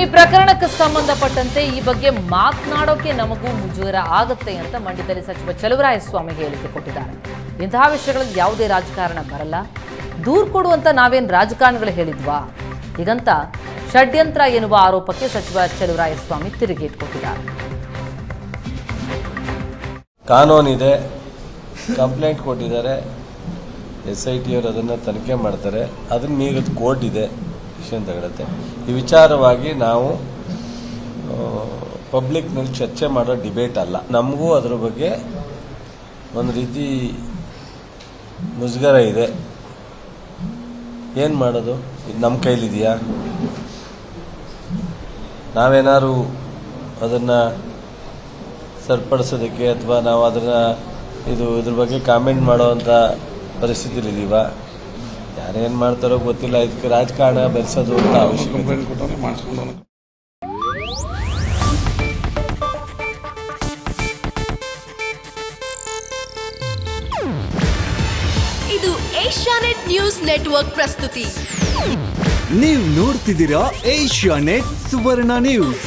ಈ ಪ್ರಕರಣಕ್ಕೆ ಸಂಬಂಧಪಟ್ಟಂತೆ ಈ ಬಗ್ಗೆ ಮಾತನಾಡೋಕೆ ನಮಗೂ ಮುಜುಗರ ಆಗುತ್ತೆ ಅಂತ ಮಂಡ್ಯದಲ್ಲಿ ಸಚಿವ ಚಲುವರಾಯಸ್ವಾಮಿ ಹೇಳಿಕೆ ಕೊಟ್ಟಿದ್ದಾರೆ. ಇಂತಹ ವಿಷಯಗಳಲ್ಲಿ ಯಾವುದೇ ರಾಜಕಾರಣ ಬರಲ್ಲ, ದೂರು ಕೊಡುವಂತ ನಾವೇನು ರಾಜಕಾರಣಿಗಳು ಹೇಳಿದ್ವಾ ಹೀಗಂತ ಷಡ್ಯಂತ್ರ ಎನ್ನುವ ಆರೋಪಕ್ಕೆ ಸಚಿವ ಚಲುವರಾಯಸ್ವಾಮಿ ತಿರುಗೇಟು ಕೊಟ್ಟಿದ್ದಾರೆ. ಕಾನೂನಿದೆ, ಕಂಪ್ಲೇಂಟ್ ಕೊಟ್ಟಿದ್ದಾರೆ, SIT ಅವರು ಅದನ್ನು ತನಿಖೆ ಮಾಡ್ತಾರೆ, ಅದನ್ನ ಮೀರಿದ ಕೋರ್ಟ್ ಇದೆ, ಡಿಸಿಷನ್ ತಗೊಳುತ್ತೆ. ಈ ವಿಚಾರವಾಗಿ ನಾವು ಪಬ್ಲಿಕ್ನಲ್ಲಿ ಚರ್ಚೆ ಮಾಡೋ ಡಿಬೇಟ್ ಅಲ್ಲ. ನಮಗೂ ಅದರ ಬಗ್ಗೆ ಒಂದು ರೀತಿ ಮುಜುಗರ ಇದೆ. ಏನು ಮಾಡೋದು? ಇದು ನಮ್ಮ ಕೈಲಿದೆಯಾ? ನಾವೇನಾದ್ರು ಅದನ್ನು ಸರಿಪಡಿಸೋದಕ್ಕೆ ಅಥವಾ ನಾವು ಅದನ್ನು ಇದ್ರ ಬಗ್ಗೆ ಕಾಮೆಂಟ್ ಮಾಡೋವಂಥ ಪರಿಸ್ಥಿತಿಲಿದ್ದೀವ? ಯಾರೇನು ಮಾಡ್ತಾರೋ ಗೊತ್ತಿಲ್ಲ. ಇದಕ್ಕೆ ರಾಜಕಾರಣ ಬೆಳೆಸೋದು ಅಂತ ಅವಶ್ಯಕತೆ. ಇದು ಏಷ್ಯಾನೆಟ್ ನ್ಯೂಸ್ ನೆಟ್ವರ್ಕ್ ಪ್ರಸ್ತುತಿ. ನೀವು ನೋಡ್ತಿದ್ದೀರಾ ಏಷ್ಯಾನೆಟ್ ಸುವರ್ಣ ನ್ಯೂಸ್.